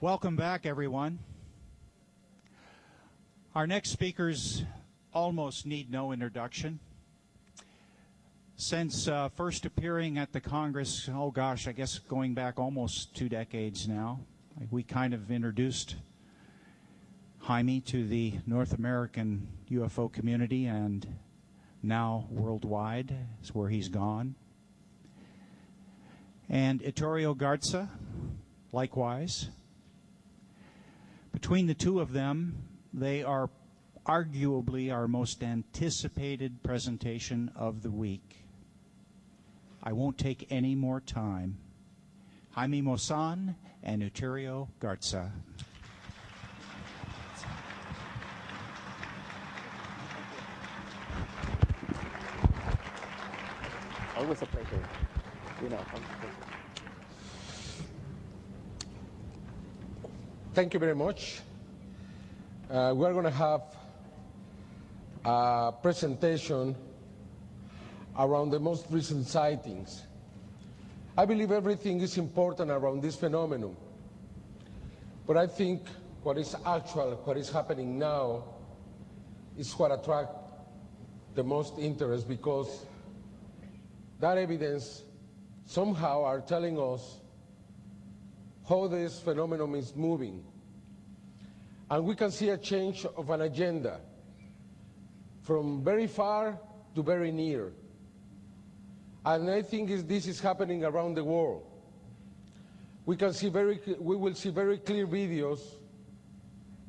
Welcome back, everyone. Our next speakers almost need no introduction. Since first appearing at the Congress, oh gosh, I guess going back almost 2 decades now, we kind of introduced Jaime to the North American UFO community, and now worldwide is where he's gone. And Ettore Garza, likewise. Between the two of them, they are arguably our most anticipated presentation of the week. I won't take any more time. Jaime Maussan and Ettore Garza. Always a pleasure. Thank you very much. We're going to have a presentation around the most recent sightings. I believe everything is important around this phenomenon, but I think what is actual, what is happening now, is what attracts the most interest, because that evidence somehow are telling us how this phenomenon is moving. And we can see a change of an agenda from very far to very near. And I think this is happening around the world. We will see very clear videos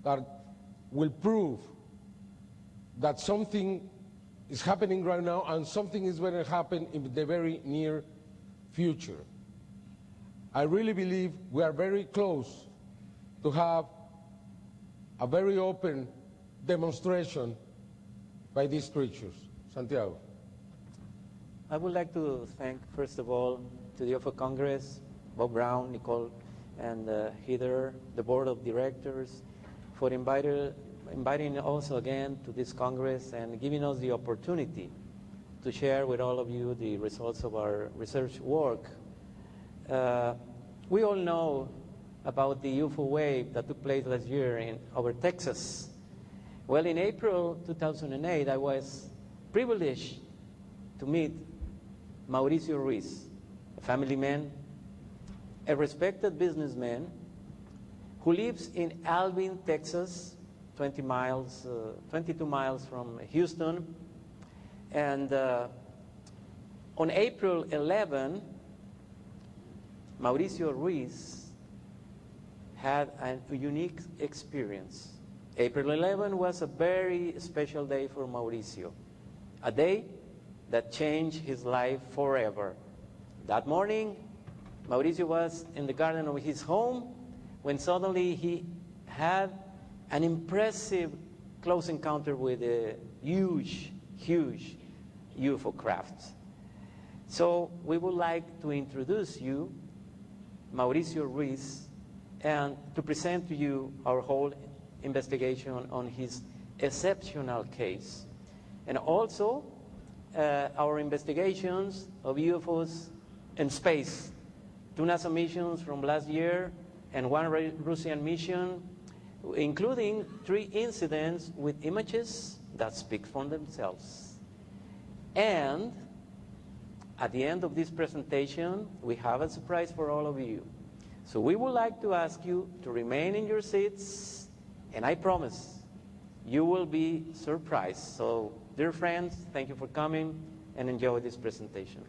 that will prove that something is happening right now and something is going to happen in the very near future. I really believe we are very close to have a very open demonstration by these creatures. Santiago. I would like to thank, first of all, to the UFO Congress, Bob Brown, Nicole, and Heather, the board of directors, for inviting us again to this Congress and giving us the opportunity to share with all of you the results of our research work. We all know about the UFO wave that took place last year over Texas. Well, in April 2008, I was privileged to meet Mauricio Ruiz, a family man, a respected businessman who lives in Alvin, Texas, 22 miles from Houston. And on April 11, Mauricio Ruiz had a unique experience. April 11 was a very special day for Mauricio, a day that changed his life forever. That morning, Mauricio was in the garden of his home when suddenly he had an impressive close encounter with a huge UFO craft. So we would like to introduce you, Mauricio Ruiz, and to present to you our whole investigation on his exceptional case. And also our investigations of UFOs in space, 2 NASA missions from last year and 1 Russian mission, including 3 incidents with images that speak for themselves. And at the end of this presentation, we have a surprise for all of you. So we would like to ask you to remain in your seats, and I promise you will be surprised. So, dear friends, thank you for coming and enjoy this presentation.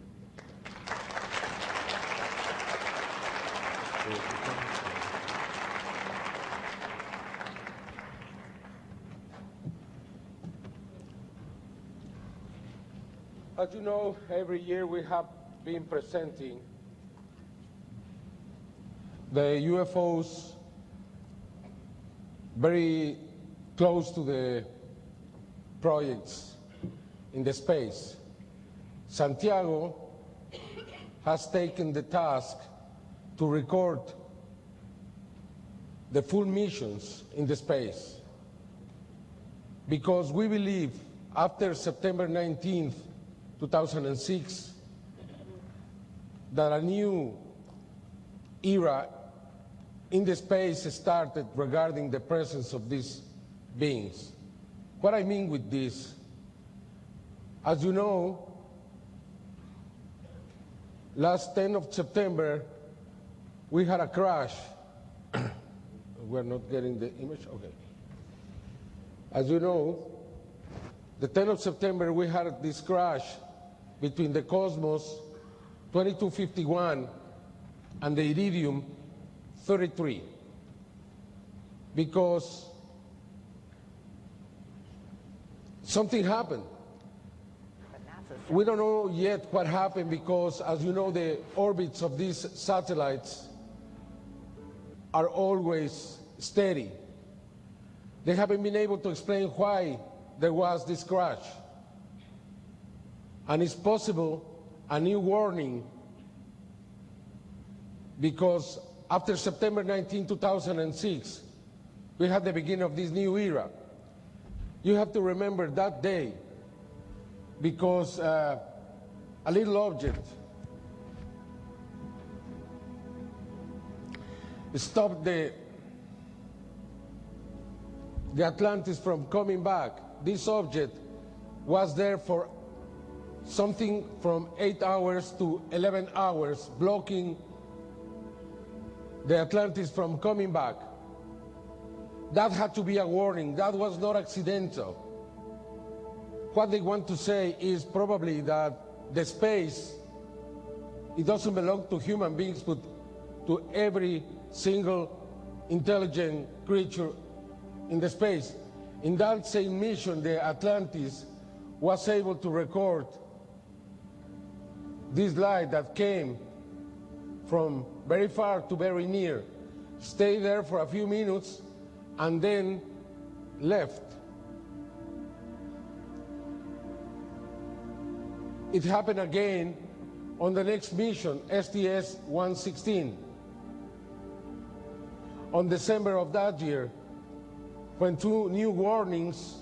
As you know, every year we have been presenting the UFOs very close to the projects in the space. Santiago has taken the task to record the full missions in the space, because we believe after September 19th, 2006, that a new era in the space started regarding the presence of these beings. What I mean with this, as you know, last 10th of September, we had a crash. We're not getting the image? Okay. As you know, the 10th of September, we had this crash between the Cosmos 2251 and the Iridium 33, because something happened. We don't know yet what happened because, as you know, the orbits of these satellites are always steady. They haven't been able to explain why there was this crash. And it's possible a new warning, because after September 19, 2006, we had the beginning of this new era. You have to remember that day, because a little object stopped the Atlantis from coming back. This object was there for something from 8 hours to 11 hours, blocking the Atlantis from coming back. That had to be a warning. That was not accidental. What they want to say is probably that the space, it doesn't belong to human beings, but to every single intelligent creature in the space. In that same mission, the Atlantis was able to record this light that came from very far to very near, stayed there for a few minutes, and then left. It happened again on the next mission, STS-116, on December of that year, when 2 new warnings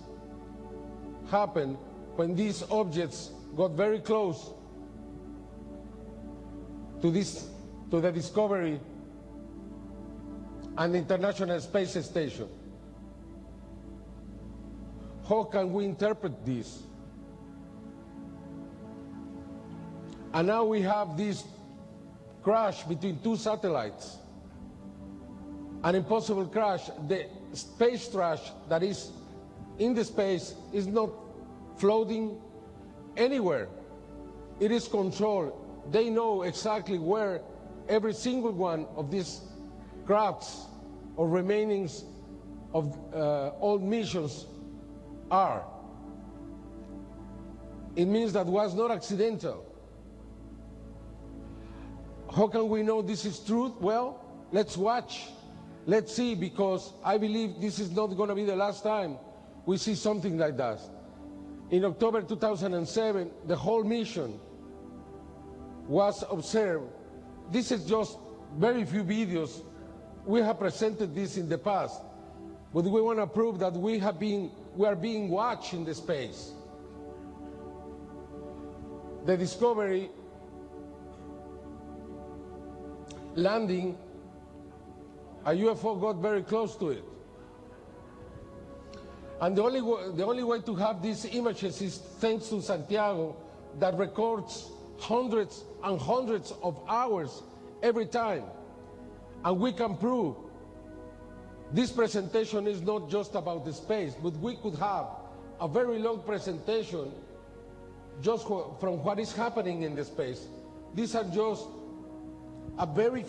happened, when these objects got very close to the Discovery and the International Space Station. How can we interpret this? And now we have this crash between 2 satellites, an impossible crash. The space trash that is in the space is not floating anywhere. It is controlled. They know exactly where every single one of these crafts or remainings of old missions are. It means that was not accidental. How can we know this is truth? Well, let's watch. Let's see, because I believe this is not going to be the last time we see something like that. In October 2007, the whole mission was observed. This is just very few videos. We have presented this in the past, but we want to prove that we are being watched in the space. The Discovery landing, a UFO got very close to it. And the only way to have these images is thanks to Santiago, that records hundreds and hundreds of hours every time. And we can prove this presentation is not just about the space, but we could have a very long presentation just from what is happening in the space. These are just a very